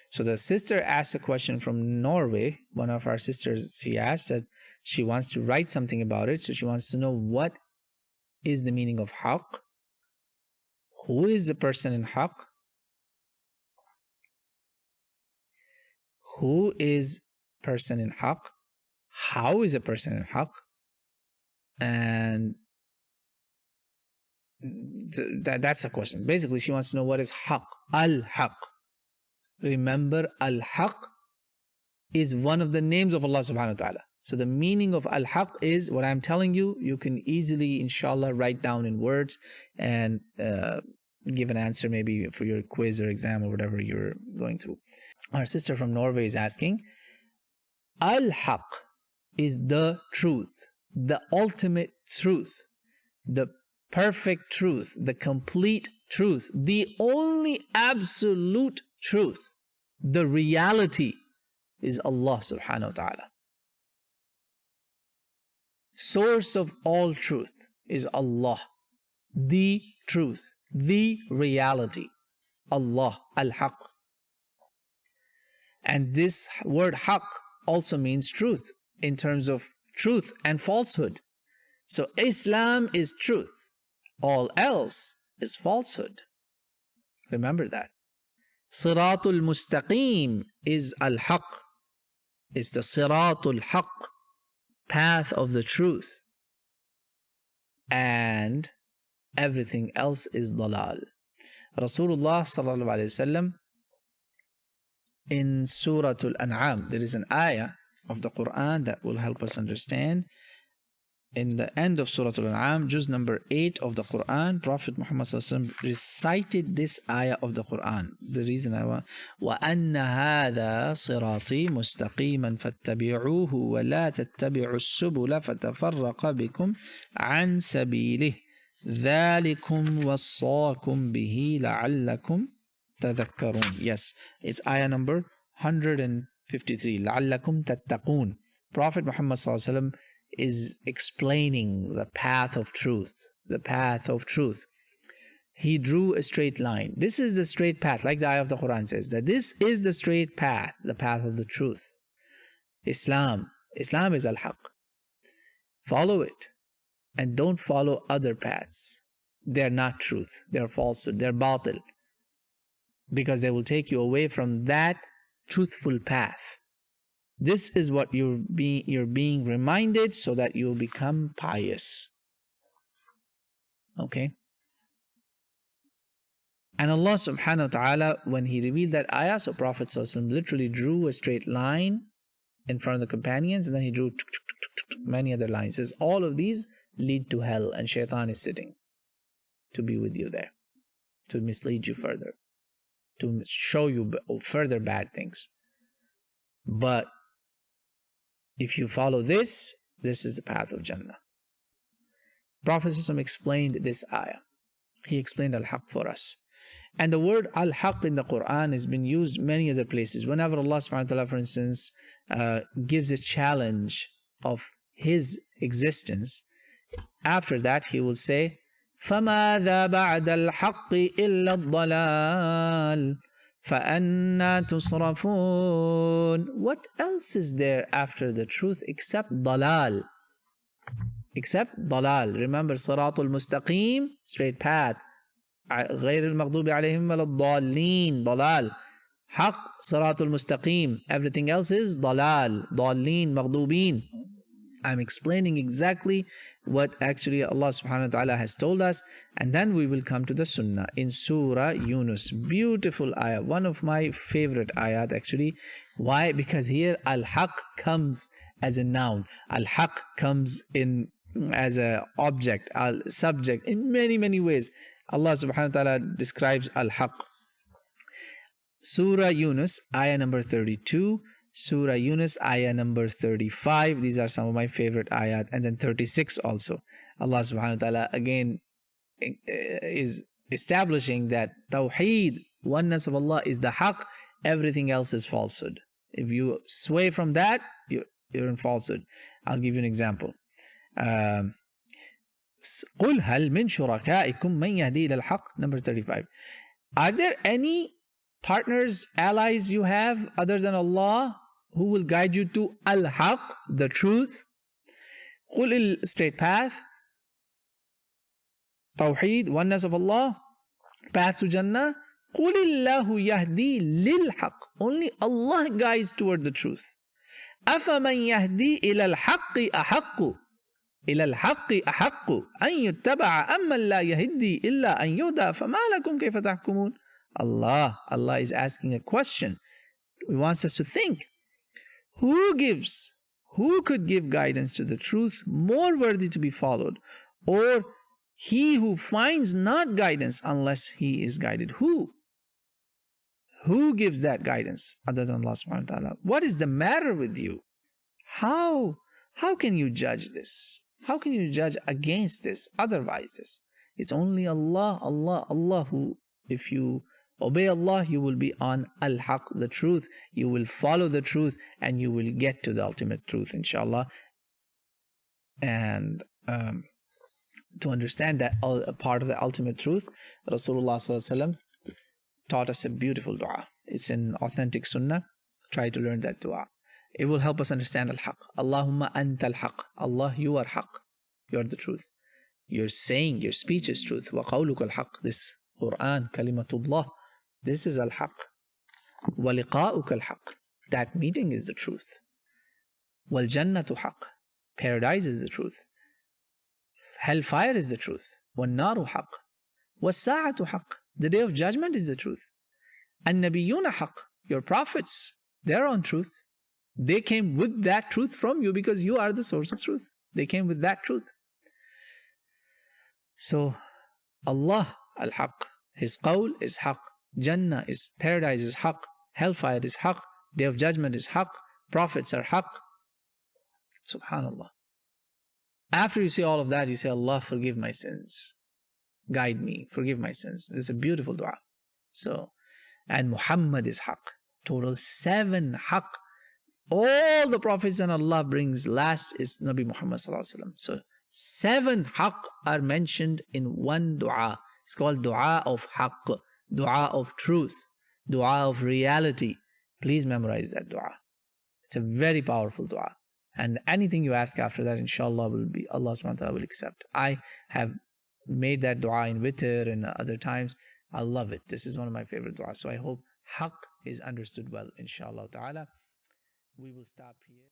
So the sister asked a question from Norway. One of our sisters, she asked that she wants to write something about it. So she wants to know what is the meaning of HAQ, who is the person in HAQ, who is person in HAQ, how is a person in HAQ, and that's the question. Basically, she wants to know what is HAQ, Alhaq. Remember, Alhaq is one of the names of Allah subhanahu wa ta'ala. So the meaning of Alhaq is what I'm telling you. You can easily, inshallah, write down in words and give an answer maybe for your quiz or exam or whatever you're going through. Our sister from Norway is asking, Alhaq is the truth, the ultimate truth, the perfect truth, the complete truth, the only absolute truth. The reality is Allah subhanahu wa ta'ala. Source of all truth is Allah. The truth, the reality, Allah, Al-Haq. And this word Haq also means truth in terms of truth and falsehood. So Islam is truth. All else is falsehood. Remember that. Siratul Mustaqim is Al-Haq. It's the Siratul Haq, path of the truth. And everything else is Dalal. Rasulullah sallallahu alayhi wasallam in Surah Al-An'am, there is an ayah of the Quran that will help us understand. In the end of Surah Al-An'am, juz number 8 of the Quran, Prophet Muhammad ﷺ recited this ayah of the Quran. The reason I want, وَأَنَّ هَذَا صِرَاطِي مُسْتَقِيمًا فَاتَّبِعُوهُ وَلَا تَتَّبِعُوا السُّبُلَ فَتَفَرَّقَ بِكُمْ عَنْ سَبِيلِهِ ذَلِكُمْ وَصَّاكُمْ بِهِ لَعَلَّكُمْ تَذَكَّرُونَ. Yes, it's ayah number 153. لَعَلَّكُمْ تَتَّقُونَ. Prophet Muhammad ﷺ is explaining the path of truth. The path of truth. He drew a straight line. This is the straight path, like the ayah of the Quran says, that this is the straight path, the path of the truth. Islam is Al-Haq. Follow it. And don't follow other paths. They're not truth. They're falsehood. They're batil. Because they will take you away from that truthful path. This is what you're being reminded so that you'll become pious. Okay? And Allah subhanahu wa ta'ala, when He revealed that ayah, so Prophet ﷺ literally drew a straight line in front of the companions, and then he drew many other lines. He says, all of these lead to hell, and shaitan is sitting to be with you there, to mislead you further, to show you further bad things. But if you follow this, this is the path of Jannah. Prophet ﷺ explained this ayah. He explained Al-Haq for us. And the word Al-Haq in the Quran has been used many other places. Whenever Allah subhanahu wa ta'ala, for instance, gives a challenge of His existence, after that He will say, فَمَاذَا بَعْدَ الْحَقِّ إِلَّا الضَّلَالِ فَأَنَّا تُصْرَفُونَ. What else is there after the truth except dalal? Except dalal. Remember, Siratul Mustaqim, straight path. غير المغضوب عليهم ولا الضالين, dalal. Haq, Siratul Mustaqim. Everything else is dalal, dalleen, maghdubin. I'm explaining exactly what actually Allah subhanahu wa ta'ala has told us, and then we will come to the Sunnah in Surah Yunus. Beautiful ayah, one of my favorite ayat actually. Why? Because here Al-Haq comes as a noun. Al-Haq comes in as a object, subject, in many ways. Allah subhanahu wa ta'ala describes Al-Haq. Surah Yunus, ayah number 32. Surah Yunus, ayah number 35. These are some of my favorite ayat. And then 36 also. Allah subhanahu wa ta'ala again is establishing that Tawheed, oneness of Allah, is the Haq. Everything else is falsehood. If you sway from that, you're in falsehood. I'll give you an example. قُلْ هَلْ مِنْ شُرَكَائِكُمْ مَنْ يَهْدِي إِلَى الْحَقِّ. Number 35. Are there any partners, allies you have other than Allah who will guide you to Alhaq, the truth, Qul, straight path, Tawheed, oneness of Allah, path to Jannah. قُلِ اللَّهُ يَهْدِي لِلْحَقِّ. Only Allah guides toward the truth. أَفَمَنْ يَهْدِي إِلَى الْحَقِّ أَحَقُّ إِلَى الْحَقِّ أَحَقُّ أَنْ يُتَّبَعَ أَمَّنْ لَا يَهِدِّي إِلَّا أَنْ يُهْدَى فَمَا لَكُمْ كَيْفَ تَحْكُمُونَ. Allah is asking a question. He wants us to think. Who could give guidance to the truth more worthy to be followed? Or he who finds not guidance unless he is guided? Who gives that guidance other than Allah subhanahu wa ta'ala? What is the matter with you? How can you judge this? How can you judge against this, otherwise this? It's only Allah who, if you obey Allah, you will be on Al-Haq, the truth. You will follow the truth and you will get to the ultimate truth, inshallah. And to understand that part of the ultimate truth, Rasulullah sallallahu alaihi wasallam taught us a beautiful dua. It's in authentic sunnah. Try to learn that dua. It will help us understand Al-Haq. Allahumma anta Al-Haq. Allah, you are Haq. You are the truth. You're saying, your speech is truth. Wa qawluka Al-Haq. This Quran, kalimatullah. This is Al-Haq. Wa liqa'uka Al-Haq. That meeting is the truth. Wal jannatu haq. Paradise is the truth. Hellfire is the truth. Wan naru haq. Was sa'atu haq. The day of judgment is the truth. And nabiyuna haq. Your prophets, they're on truth. They came with that truth from you because you are the source of truth. They came with that truth. So, Allah, Al-Haq, His qawl is haq. Jannah is, paradise is haq. Hellfire is haq. Day of judgment is haq. Prophets are haq. Subhanallah. After you say all of that, you say, Allah, forgive my sins. Guide me, forgive my sins. This is a beautiful dua. So, and Muhammad is haq. Total 7 haq. All the prophets and Allah brings last is Nabi Muhammad sallallahu alaihi wasallam. So 7 haq are mentioned in one dua. It's called dua of haq, dua of truth, dua of reality. Please memorize that dua. It's a very powerful dua. And anything you ask after that, inshallah, will be Allah subhanahu wa ta'ala will accept. I have made that dua in witr and other times. I love it. This is one of my favorite du'as. So I hope haq is understood well, inshallah ta'ala. We will stop here.